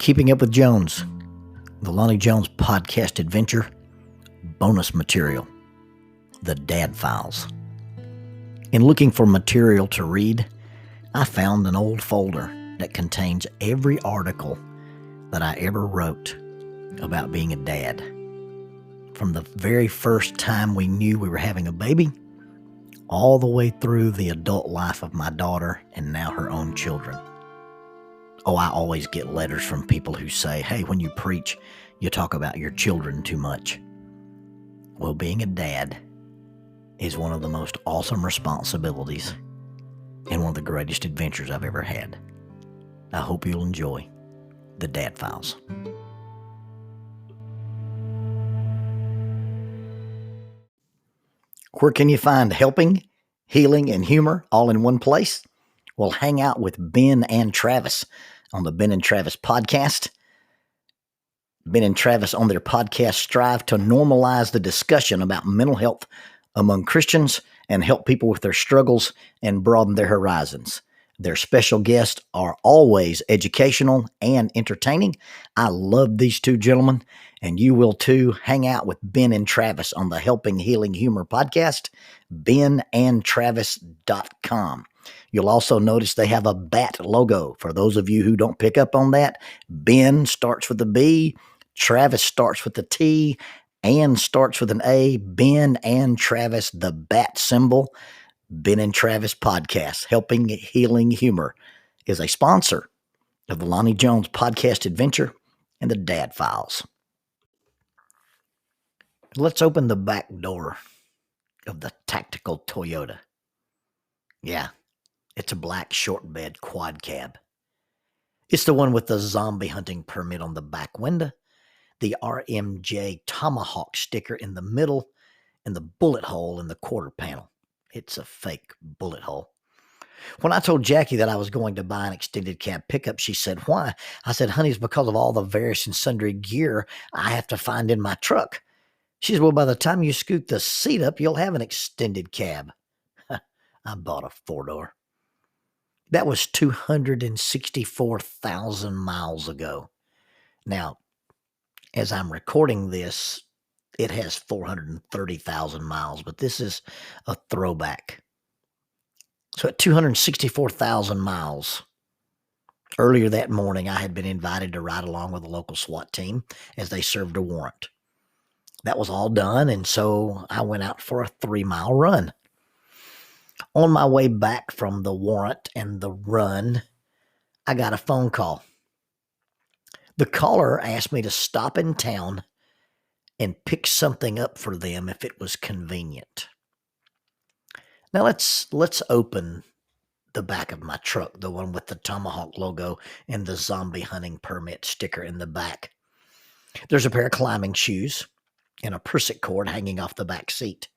Keeping Up with Jones, the Lonnie Jones podcast adventure, bonus material, The Dad Files. In looking for material to read, I found an old folder that contains every article that I ever wrote about being a dad. From the very first time we knew we were having a baby, all the way through the adult life of my daughter and now her own children. Oh, I always get letters from people who say, hey, when you preach, you talk about your children too much. Well, being a dad is one of the most awesome responsibilities and one of the greatest adventures I've ever had. I hope you'll enjoy The Dad Files. Where can you find helping, healing, and humor all in one place? Well, hang out with Ben and Travis on the Ben and Travis podcast. Ben and Travis on their podcast strive to normalize the discussion about mental health among Christians and help people with their struggles and broaden their horizons. Their special guests are always educational and entertaining. I love these two gentlemen, and you will too. Hang out with Ben and Travis on the Helping Healing Humor podcast, benandtravis.com. You'll also notice they have a bat logo. For those of you who don't pick up on that, Ben starts with a B, Travis starts with a T, and starts with an A. Ben and Travis, the bat symbol. Ben and Travis podcast, Helping Healing Humor, is a sponsor of the Lonnie Jones podcast adventure and the Dad Files. Let's open the back door of the tactical Toyota. Yeah, it's a black short bed quad cab. It's the one with the zombie hunting permit on the back window, the RMJ Tomahawk sticker in the middle, and the bullet hole in the quarter panel. It's a fake bullet hole. When I told Jackie that I was going to buy an extended cab pickup, she said, why? I said, honey, it's because of all the various and sundry gear I have to find in my truck. She said, well, by the time you scoot the seat up, you'll have an extended cab. I bought a four-door. That was 264,000 miles ago. Now, as I'm recording this, it has 430,000 miles, but this is a throwback. So at 264,000 miles, earlier that morning, I had been invited to ride along with a local SWAT team as they served a warrant. That was all done, and so I went out for a 3-mile run. On my way back from the warrant and the run, I got a phone call. The caller asked me to stop in town and pick something up for them if it was convenient. Now let's open the back of my truck, the one with the Tomahawk logo and the zombie hunting permit sticker in the back. There's a pair of climbing shoes and a prusik cord hanging off the back seat.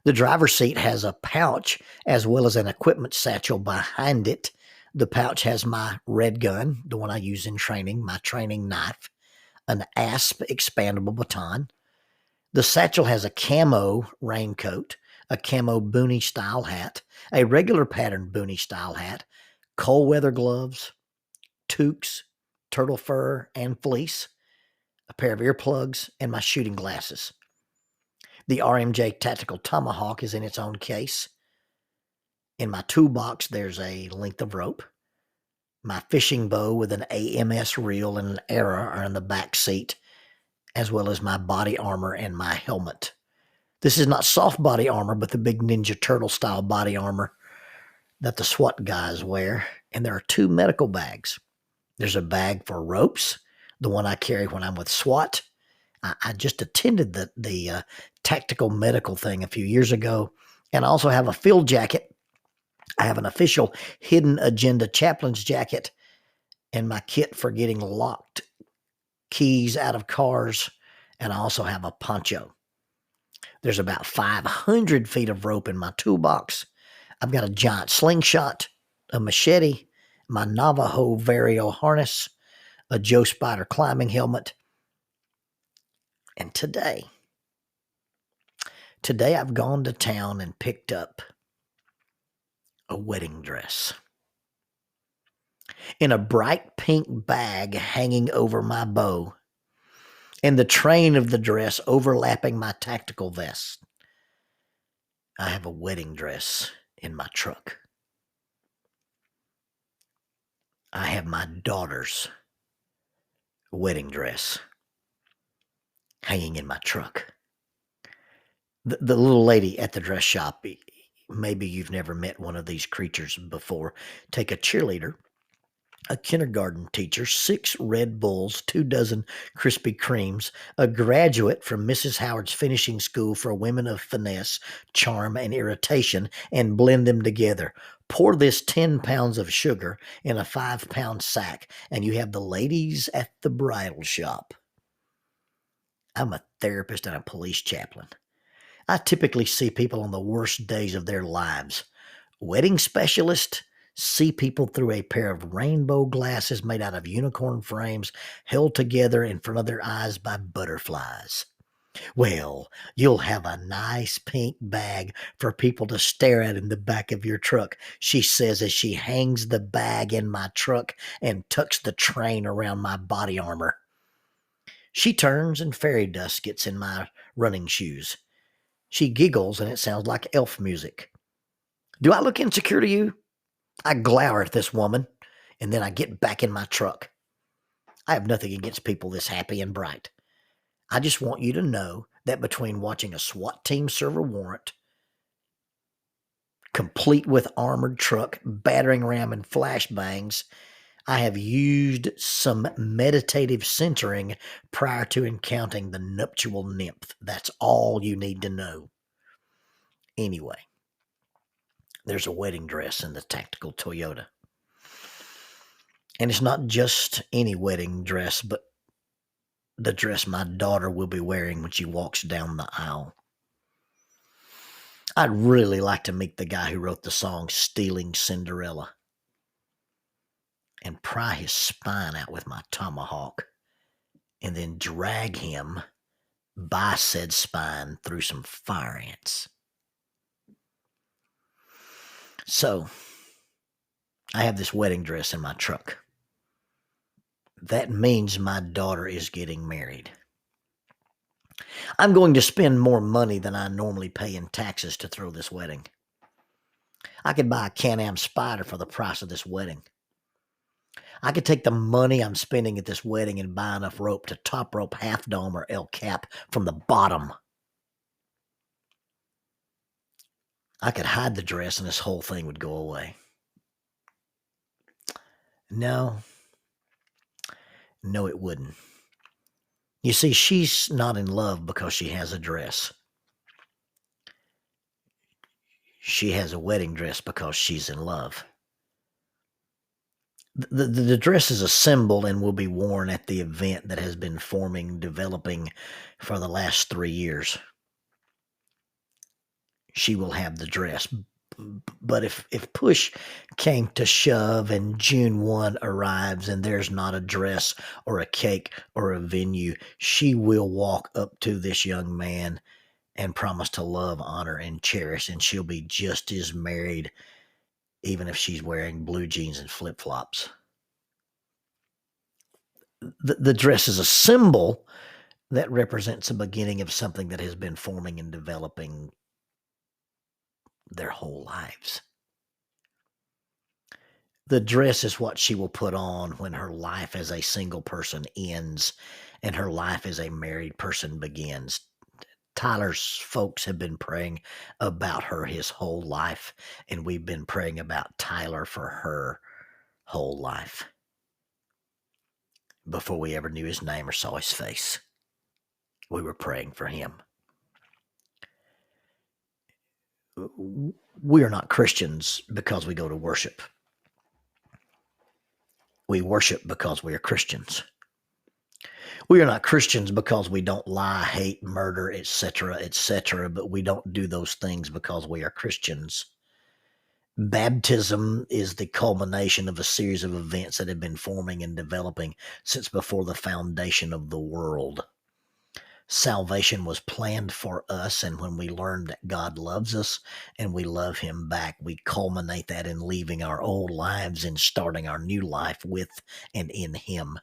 The driver's seat has a pouch as well as an equipment satchel behind it. The pouch has my red gun, the one I use in training, my training knife, an ASP expandable baton. The satchel has a camo raincoat, a camo boonie style hat, a regular pattern boonie style hat, cold weather gloves, toques, turtle fur and fleece, a pair of earplugs, and my shooting glasses. The RMJ Tactical Tomahawk is in its own case. In my toolbox, there's a length of rope. My fishing bow with an AMS reel and an arrow are in the back seat, as well as my body armor and my helmet. This is not soft body armor, but the big Ninja Turtle style body armor that the SWAT guys wear. And there are 2 medical bags. There's a bag for ropes, the one I carry when I'm with SWAT. I just attended the tactical medical thing a few years ago, and I also have a field jacket. I have an official Hidden Agenda chaplain's jacket and my kit for getting locked keys out of cars, and I also have a poncho. There's about 500 feet of rope in my toolbox. I've got a giant slingshot, a machete, my Navajo Vario harness, a Joe Spider climbing helmet, and today I've gone to town and picked up a wedding dress. in a bright pink bag hanging over my bow, and the train of the dress overlapping my tactical vest. I have a wedding dress in my truck. I have my daughter's wedding dress hanging in my truck. The little lady at the dress shop, maybe you've never met one of these creatures before. Take a cheerleader, a kindergarten teacher, 6 Red Bulls, 2 dozen Krispy Kremes, a graduate from Mrs. Howard's finishing school for women of finesse, charm, and irritation, and blend them together. Pour this 10 pounds of sugar in a 5-pound sack, and you have the ladies at the bridal shop. I'm a therapist and a police chaplain. I typically see people on the worst days of their lives. Wedding specialist, see people through a pair of rainbow glasses made out of unicorn frames held together in front of their eyes by butterflies. Well, you'll have a nice pink bag for people to stare at in the back of your truck, she says as she hangs the bag in my truck and tucks the train around my body armor. She turns and fairy dust gets in my running shoes. She giggles and it sounds like elf music. Do I look insecure to you? I glower at this woman, and then I get back in my truck. I have nothing against people this happy and bright. I just want you to know that between watching a SWAT team serve a warrant, complete with armored truck, battering ram, and flashbangs, I have used some meditative centering prior to encountering the nuptial nymph. That's all you need to know. Anyway, there's a wedding dress in the tactical Toyota. And it's not just any wedding dress, but the dress my daughter will be wearing when she walks down the aisle. I'd really like to meet the guy who wrote the song Stealing Cinderella and pry his spine out with my tomahawk and then drag him by said spine through some fire ants. So, I have this wedding dress in my truck. That means my daughter is getting married. I'm going to spend more money than I normally pay in taxes to throw this wedding. I could buy a Can-Am Spider for the price of this wedding. I could take the money I'm spending at this wedding and buy enough rope to top rope Half Dome or El Cap from the bottom. I could hide the dress and this whole thing would go away. No, it wouldn't. You see, she's not in love because she has a dress. She has a wedding dress because she's in love. The dress is a symbol and will be worn at the event that has been forming, developing for the last 3 years. She will have the dress. But if push came to shove and June 1 arrives and there's not a dress or a cake or a venue, she will walk up to this young man and promise to love, honor, and cherish, and she'll be just as married even if she's wearing blue jeans and flip-flops. The dress is a symbol that represents the beginning of something that has been forming and developing their whole lives. The dress is what she will put on when her life as a single person ends and her life as a married person begins. Tyler's folks have been praying about her his whole life, and we've been praying about Tyler for her whole life before we ever knew his name or saw his face. We were praying for him. We are not Christians because we go to worship. We worship because we are Christians. We are not Christians because we don't lie, hate, murder, etc., but we don't do those things because we are Christians. Baptism is the culmination of a series of events that have been forming and developing since before the foundation of the world. Salvation was planned for us, and when we learn that God loves us and we love Him back, we culminate that in leaving our old lives and starting our new life with and in Him.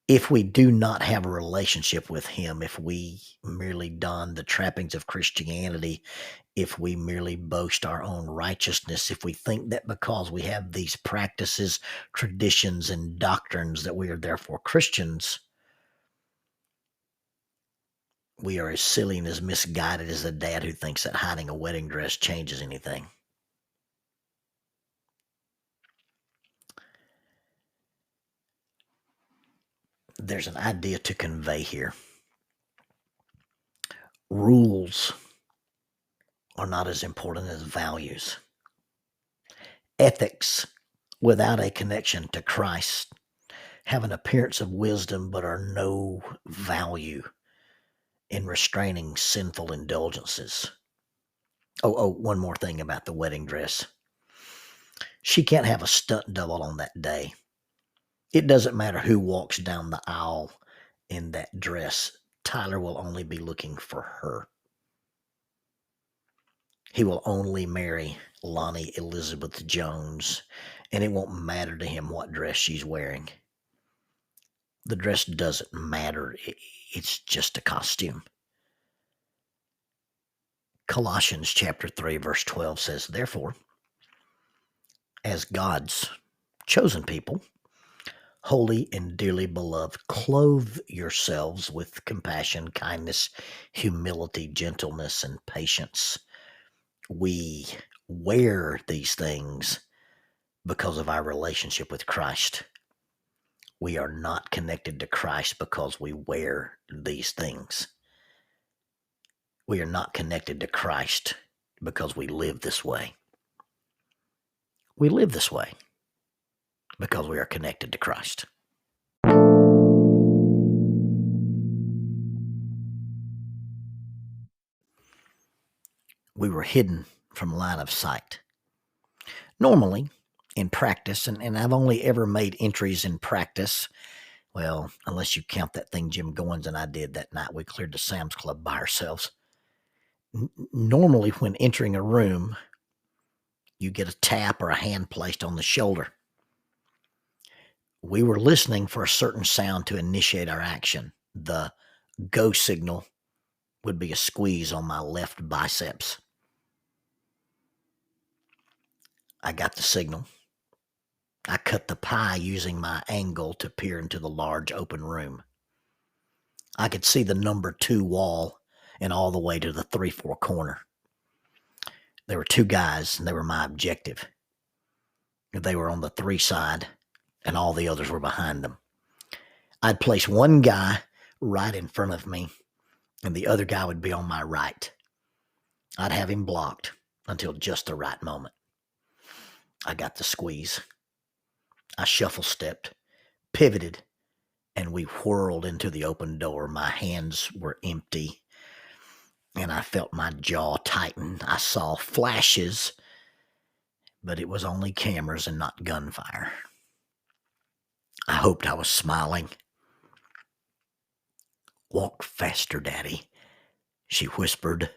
If we do not have a relationship with Him, if we merely don the trappings of Christianity, if we merely boast our own righteousness, if we think that because we have these practices, traditions, and doctrines that we are therefore Christians, we are as silly and as misguided as a dad who thinks that hiding a wedding dress changes anything. There's an idea to convey here. Rules are not as important as values. Ethics without a connection to Christ have an appearance of wisdom but are no value in restraining sinful indulgences. One more thing about the wedding dress. She can't have a stunt double on that day. It doesn't matter who walks down the aisle in that dress. Tyler will only be looking for her. He will only marry Lonnie Elizabeth Jones, and it won't matter to him what dress she's wearing. The dress doesn't matter. It's just a costume. Colossians chapter 3, verse 12 says, "Therefore, as God's chosen people, holy and dearly beloved, clothe yourselves with compassion, kindness, humility, gentleness, and patience." We wear these things because of our relationship with Christ. We are not connected to Christ because we wear these things. We are not connected to Christ because we live this way. We live this way because we are connected to Christ. We were hidden from line of sight. Normally, in practice, and I've only ever made entries in practice, well, unless you count that thing Jim Goins and I did that night, we cleared the Sam's Club by ourselves. Normally, when entering a room, you get a tap or a hand placed on the shoulder. We were listening for a certain sound to initiate our action. The go signal would be a squeeze on my left biceps. I got the signal. I cut the pie using my angle to peer into the large open room. I could see the number 2 wall and all the way to the 3-4 corner. There were 2 guys, and they were my objective. They were on the 3 side, and all the others were behind them. I'd place one guy right in front of me, and the other guy would be on my right. I'd have him blocked until just the right moment. I got the squeeze. I shuffle stepped, pivoted, and we whirled into the open door. My hands were empty, and I felt my jaw tighten. I saw flashes, but it was only cameras and not gunfire. I hoped I was smiling. "Walk faster, Daddy," she whispered.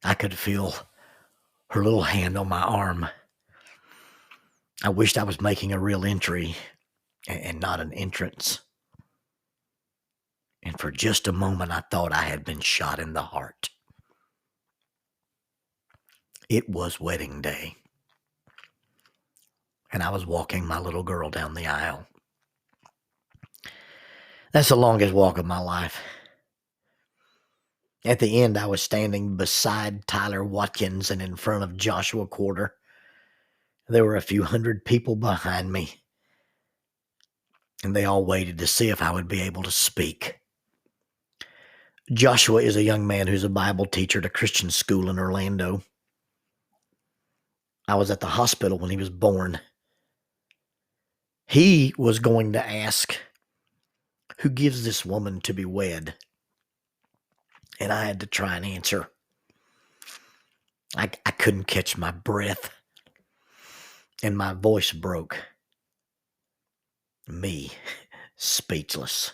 I could feel her little hand on my arm. I wished I was making a real entry and not an entrance. And for just a moment, I thought I had been shot in the heart. It was wedding day, and I was walking my little girl down the aisle. That's the longest walk of my life. At the end, I was standing beside Tyler Watkins and in front of Joshua Quarter. There were a few hundred people behind me, and they all waited to see if I would be able to speak. Joshua is a young man who's a Bible teacher at a Christian school in Orlando. I was at the hospital when he was born. He was going to ask, "Who gives this woman to be wed?" And I had to try and answer. I couldn't catch my breath, and my voice broke. Me, speechless.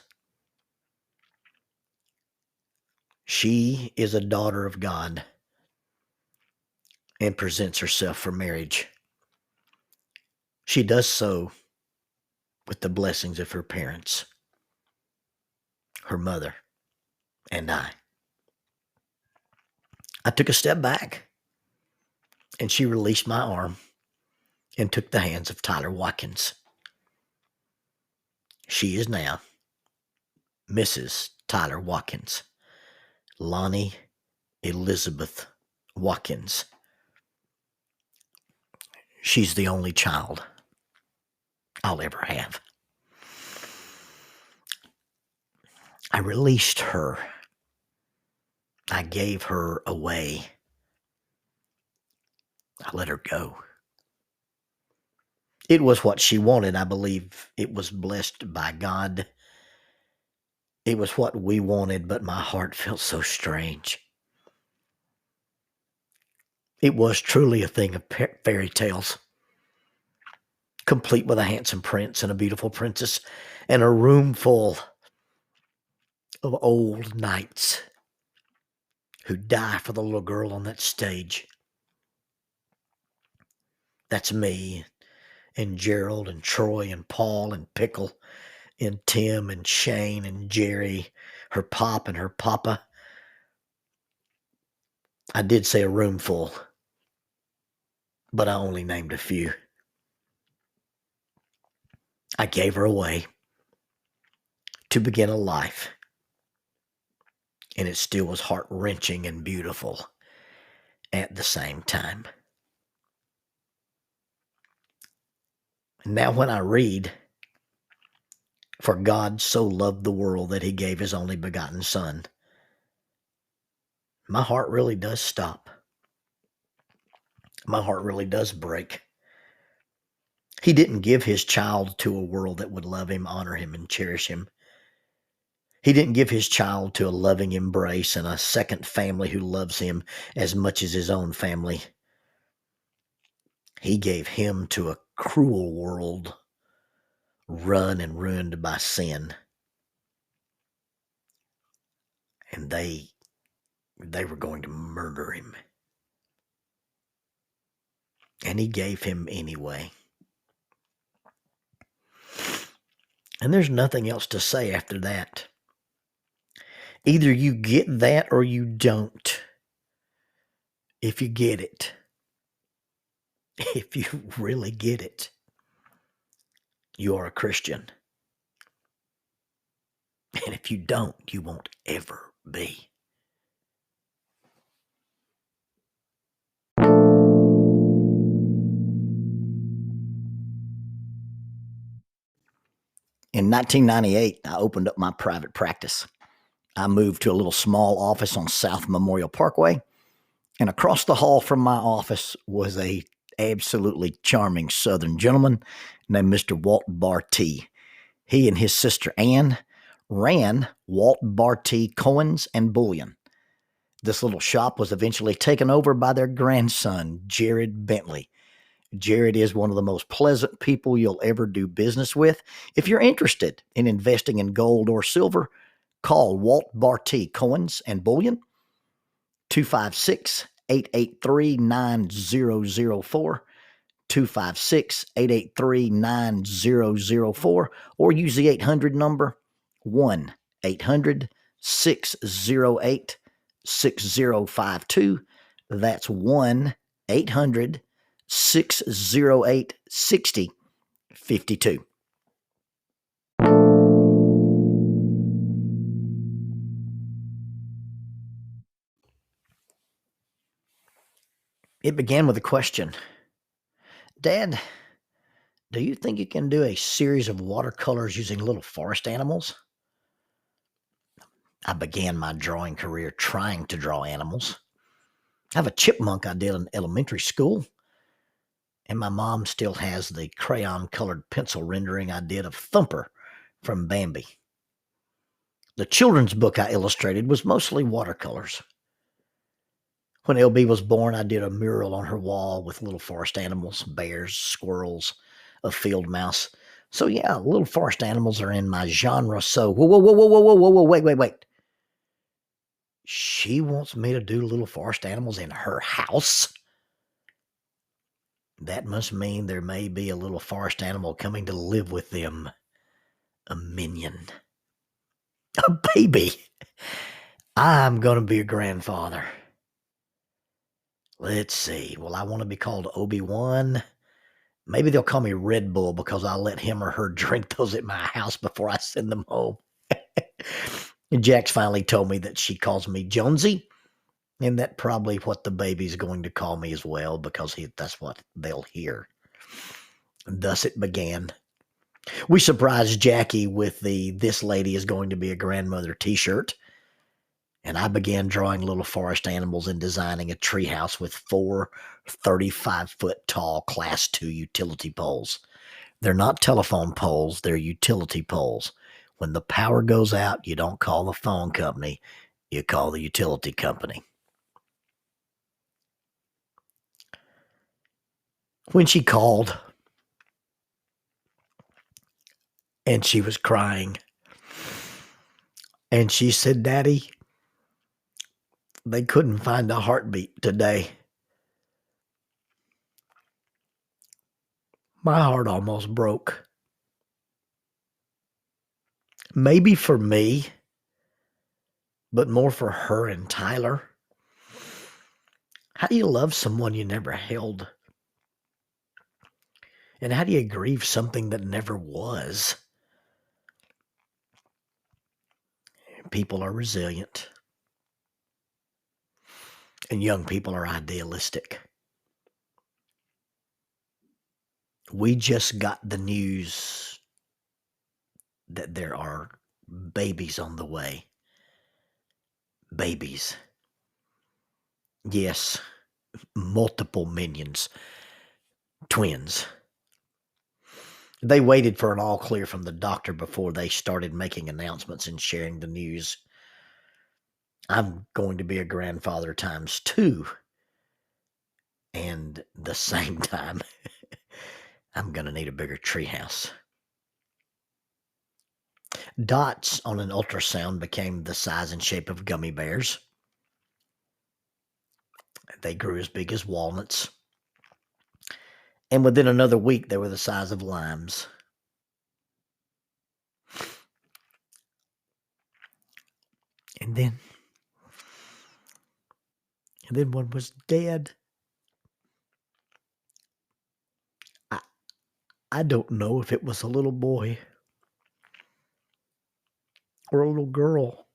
She is a daughter of God and presents herself for marriage. She does so with the blessings of her parents, her mother, and I. I took a step back, and she released my arm and took the hands of Tyler Watkins. She is now Mrs. Tyler Watkins, Lonnie Elizabeth Watkins. She's the only child I'll ever have. I released her. I gave her away. I let her go. It was what she wanted. I believe it was blessed by God. It was what we wanted, but my heart felt so strange. It was truly a thing of fairy tales, complete with a handsome prince and a beautiful princess and a room full of old knights who die for the little girl on that stage. That's me and Gerald and Troy and Paul and Pickle and Tim and Shane and Jerry, her pop and her papa. I did say a room full, but I only named a few. I gave her away to begin a life, and it still was heart-wrenching and beautiful at the same time. And now when I read, "For God so loved the world that he gave his only begotten Son," my heart really does stop. My heart really does break. He didn't give his child to a world that would love him, honor him, and cherish him. He didn't give his child to a loving embrace and a second family who loves him as much as his own family. He gave him to a cruel world run and ruined by sin. And they were going to murder him. And he gave him anyway. And there's nothing else to say after that. Either you get that or you don't. If you get it, if you really get it, you are a Christian. And if you don't, you won't ever be. In 1998, I opened up my private practice. I moved to a little small office on South Memorial Parkway, and across the hall from my office was a absolutely charming Southern gentleman named Mr. Walt Bartee. He and his sister Ann ran Walt Bartee Coins and Bullion. This little shop was eventually taken over by their grandson, Jared Bentley. Jared is one of the most pleasant people you'll ever do business with. If you're interested in investing in gold or silver, call Walt Bartee Coins and Bullion, 256-883-9004, 256-883-9004, or use the 800 number, 1-800-608-6052. That's 1-800-608-6052. It began with a question. Dad, do you think you can do a series of watercolors using little forest animals? I began my drawing career trying to draw animals. I have a chipmunk I did in elementary school, and my mom still has the crayon-colored pencil rendering I did of Thumper from Bambi. The children's book I illustrated was mostly watercolors. When LB was born, I did a mural on her wall with little forest animals, bears, squirrels, a field mouse. So yeah, little forest animals are in my genre. So whoa, wait. She wants me to do little forest animals in her house. That must mean there may be a little forest animal coming to live with them. A minion. A baby. I'm going to be a grandfather. Let's see. Well, I want to be called Obi-Wan. Maybe they'll call me Red Bull because I'll let him or her drink those at my house before I send them home. Jack's finally told me that she calls me Jonesy, and that's probably what the baby's going to call me as well because that's what they'll hear. And thus it began. We surprised Jackie with the "This Lady is Going to Be a Grandmother" t-shirt, and I began drawing little forest animals and designing a treehouse with 4 35-foot tall Class 2 utility poles. They're not telephone poles, they're utility poles. When the power goes out, you don't call the phone company, you call the utility company. When she called and she was crying, and she said, "Daddy, they couldn't find a heartbeat today." My heart almost broke. Maybe for me, but more for her and Tyler. How do you love someone you never held? And how do you grieve something that never was? People are resilient, and young people are idealistic. We just got the news that there are babies on the way. Babies. Yes, multiple minions. Twins. They waited for an all clear from the doctor before they started making announcements and sharing the news. I'm going to be a grandfather times 2. And the same time, I'm going to need a bigger treehouse. Dots on an ultrasound became the size and shape of gummy bears. They grew as big as walnuts. And within another week, they were the size of limes. And then one was dead. I don't know if it was a little boy or a little girl.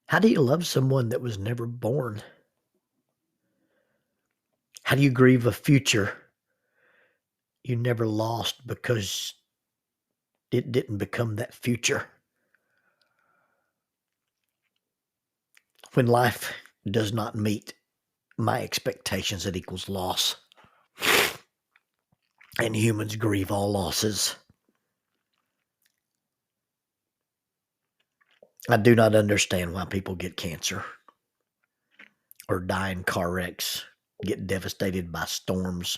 How do you love someone that was never born? How do you grieve a future you never lost because it didn't become that future? When life does not meet my expectations, it equals loss. And humans grieve all losses. I do not understand why people get cancer or die in car wrecks, get devastated by storms,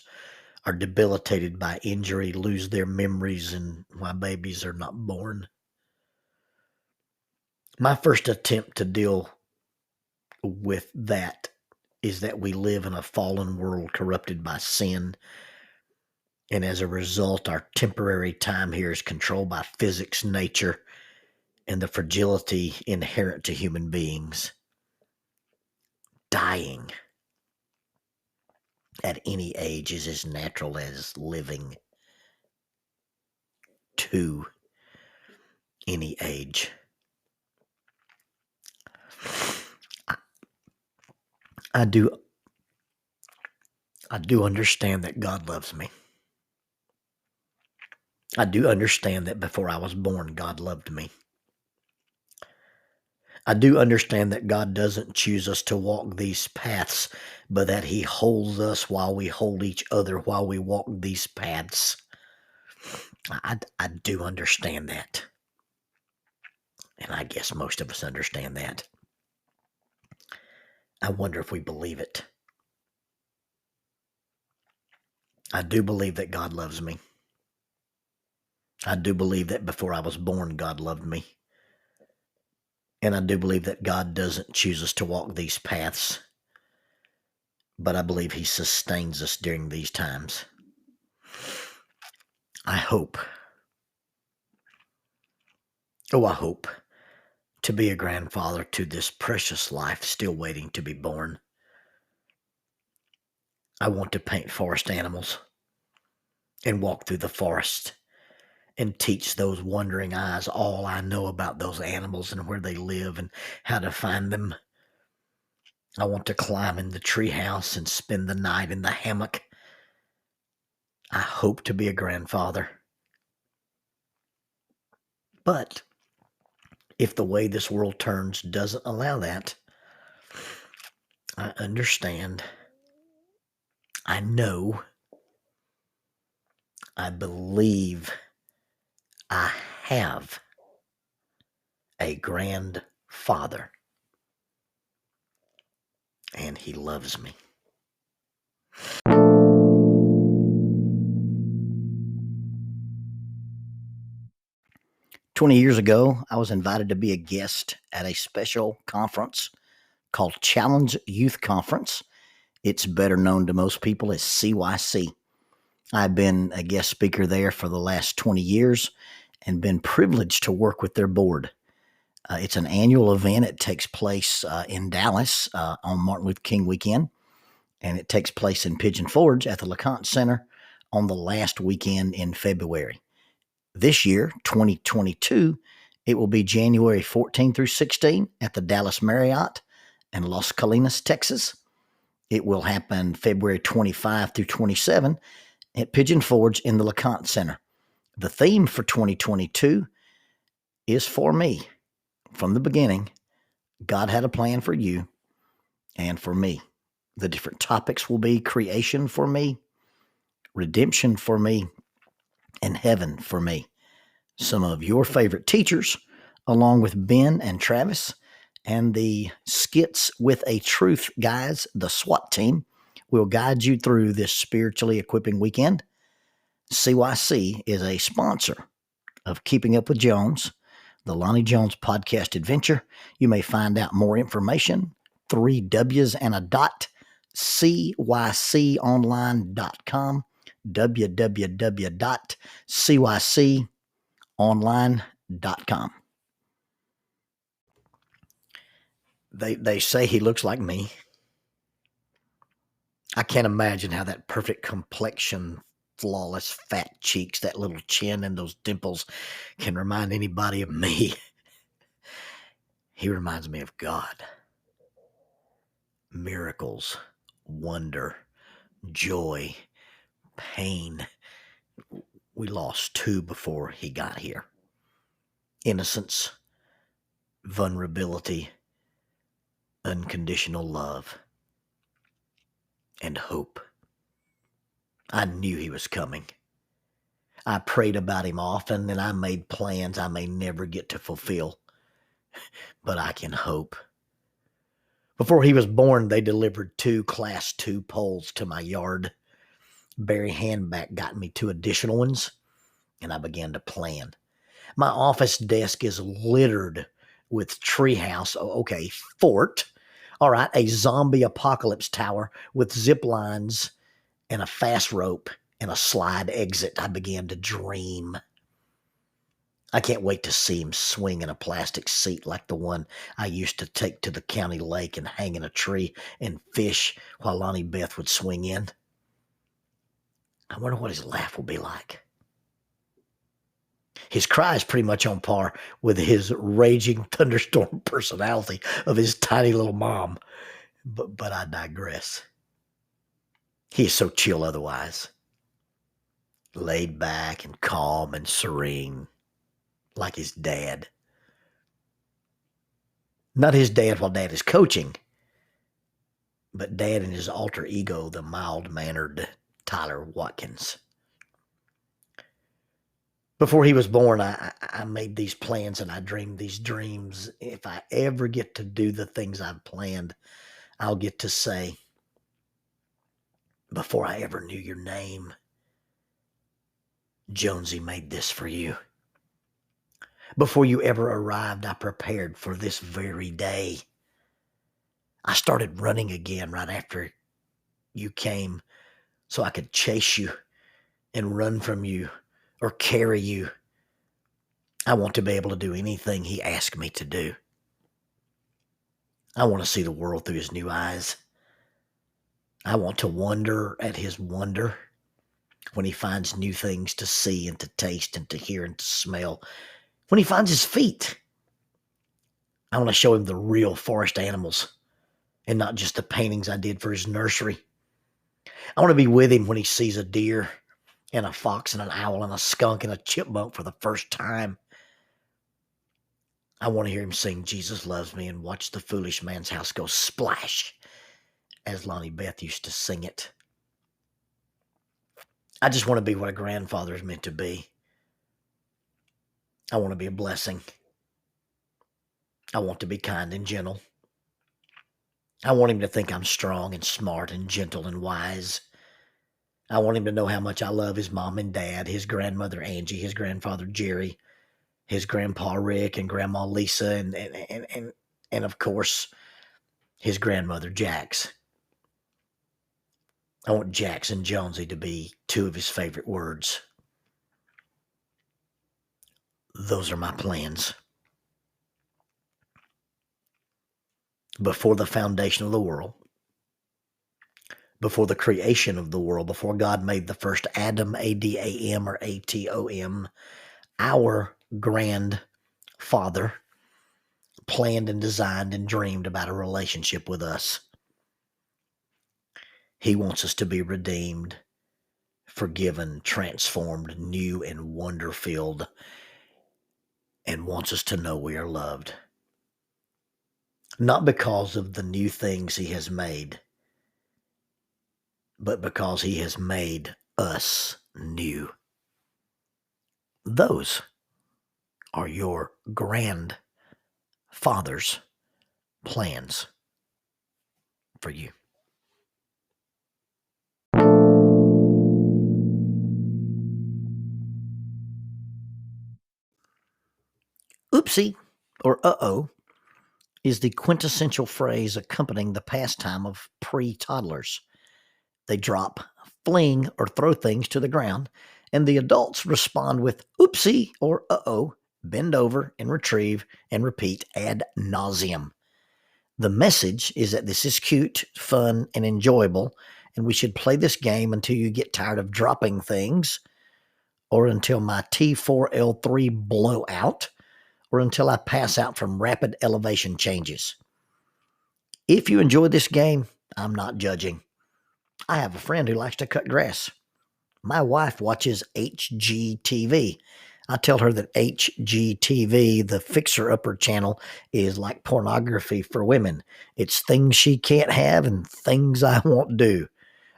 are debilitated by injury, lose their memories, and why babies are not born. My first attempt to deal with that is that we live in a fallen world corrupted by sin. And as a result, our temporary time here is controlled by physics, nature, and the fragility inherent to human beings. Dying at any age is as natural as living to any age. I do understand that God loves me. I do understand that before I was born, God loved me. I do understand that God doesn't choose us to walk these paths, but that He holds us while we hold each other while we walk these paths. I do understand that. And I guess most of us understand that. I wonder if we believe it. I do believe that God loves me. I do believe that before I was born, God loved me. And I do believe that God doesn't choose us to walk these paths, but I believe he sustains us during these times. I hope, I hope to be a grandfather to this precious life still waiting to be born. I want to paint forest animals and walk through the forest and teach those wondering eyes all I know about those animals and where they live and how to find them. I want to climb in the treehouse and spend the night in the hammock. I hope to be a grandfather. But if the way this world turns doesn't allow that, I understand. I know. I believe I have a grandfather, and he loves me. 20 years ago, I was invited to be a guest at a special conference called Challenge Youth Conference. It's better known to most people as CYC. I've been a guest speaker there for the last 20 years and been privileged to work with their board. It's an annual event. It takes place in Dallas on Martin Luther King weekend, and it takes place in Pigeon Forge at the LeConte Center on the last weekend in February. This year, 2022, it will be January 14 through 16 at the Dallas Marriott in Las Colinas, Texas. It will happen February 25 through 27 at Pigeon Forge in the LeConte Center. The theme for 2022 is for me. From the beginning, God had a plan for you and for me. The different topics will be creation for me, redemption for me, and heaven for me. Some of your favorite teachers, along with Ben and Travis, and the Skits with a Truth guys, the SWAT team, will guide you through this spiritually equipping weekend. CYC is a sponsor of Keeping Up with Jones, the Lonnie Jones podcast adventure. You may find out more information, 3 W's and a dot, cyconline.com, www.cyconline.com. They say he looks like me. I can't imagine how that perfect complexion, flawless fat cheeks, that little chin, and those dimples can remind anybody of me. He reminds me of God. Miracles, wonder, joy, pain. We lost 2 before he got here. Innocence, vulnerability, unconditional love, and hope. I knew he was coming. I prayed about him often, and I made plans I may never get to fulfill, but I can hope. Before he was born, they delivered 2 Class 2 poles to my yard. Barry Handback got me 2 additional ones, and I began to plan. My office desk is littered with treehouse, fort, all right, a zombie apocalypse tower with zip lines and a fast rope and a slide exit. I began to dream. I can't wait to see him swing in a plastic seat like the one I used to take to the county lake and hang in a tree and fish while Lonnie Beth would swing in. I wonder what his laugh will be like. His cry is pretty much on par with his raging thunderstorm personality of his tiny little mom. But I digress. He is so chill otherwise. Laid back and calm and serene, like his dad. Not his dad while dad is coaching, but dad in his alter ego, the mild-mannered Tyler Watkins. Before he was born, I made these plans and I dreamed these dreams. If I ever get to do the things I've planned, I'll get to say, before I ever knew your name, Jonesy made this for you. Before you ever arrived, I prepared for this very day. I started running again right after you came so I could chase you and run from you or carry you. I want to be able to do anything he asked me to do. I want to see the world through his new eyes. I want to wonder at his wonder when he finds new things to see and to taste and to hear and to smell. When he finds his feet, I want to show him the real forest animals and not just the paintings I did for his nursery. I want to be with him when he sees a deer and a fox and an owl and a skunk and a chipmunk for the first time. I want to hear him sing Jesus Loves Me and watch the foolish man's house go splash as Lonnie Beth used to sing it. I just want to be what a grandfather is meant to be. I want to be a blessing. I want to be kind and gentle. I want him to think I'm strong and smart and gentle and wise. I want him to know how much I love his mom and dad, his grandmother Angie, his grandfather Jerry, his grandpa Rick and grandma Lisa, and of course, his grandmother Jax. I want Jax and Jonesy to be two of his favorite words. Those are my plans. Before the foundation of the world, before the creation of the world, before God made the first Adam, A-D-A-M or A-T-O-M, our grandfather planned and designed and dreamed about a relationship with us. He wants us to be redeemed, forgiven, transformed, new, and wonder-filled, and wants us to know we are loved. Not because of the new things he has made, but because he has made us new. Those are your grandfather's plans for you. Oopsie, or uh-oh, is the quintessential phrase accompanying the pastime of pre-toddlers. They drop, fling, or throw things to the ground, and the adults respond with oopsie or uh-oh, bend over and retrieve and repeat ad nauseum. The message is that this is cute, fun, and enjoyable, and we should play this game until you get tired of dropping things, or until my T4L3 blow out, or until I pass out from rapid elevation changes. If you enjoy this game, I'm not judging. I have a friend who likes to cut grass. My wife watches HGTV. I tell her that HGTV, the Fixer Upper channel, is like pornography for women. It's things she can't have and things I won't do.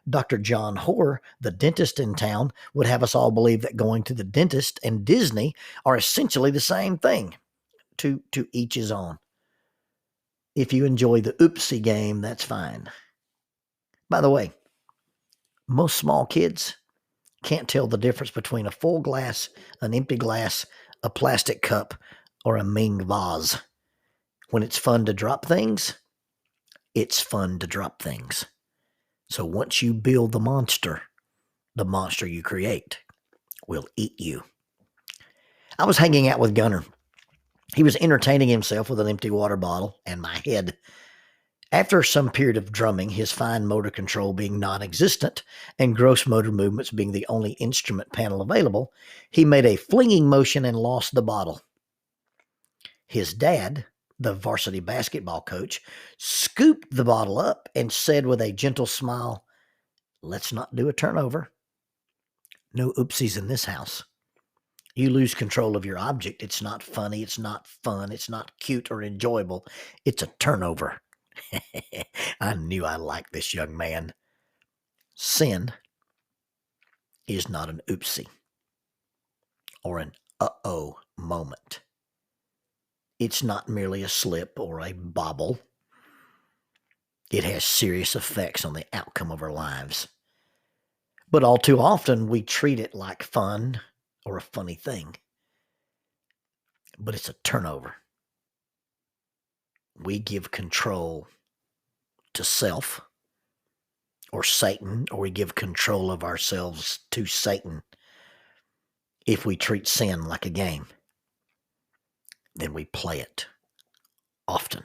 Dr. John Hoare, the dentist in town, would have us all believe that going to the dentist and Disney are essentially the same thing. To each his own. If you enjoy the oopsie game, that's fine. By the way, most small kids can't tell the difference between a full glass, an empty glass, a plastic cup, or a Ming vase. When it's fun to drop things, it's fun to drop things. So once you build the monster you create will eat you. I was hanging out with Gunner. He was entertaining himself with an empty water bottle and my head. After some period of drumming, his fine motor control being non-existent and gross motor movements being the only instrument panel available, he made a flinging motion and lost the bottle. His dad, the varsity basketball coach, scooped the bottle up and said with a gentle smile, "Let's not do a turnover. No oopsies in this house. You lose control of your object. It's not funny. It's not fun. It's not cute or enjoyable. It's a turnover." I knew I liked this young man. Sin is not an oopsie or an uh-oh moment. It's not merely a slip or a bobble. It has serious effects on the outcome of our lives. But all too often, we treat it like fun or a funny thing. but it's a turnover. We give control to self or Satan, or we give control of ourselves to Satan. If we treat sin like a game, then we play it often.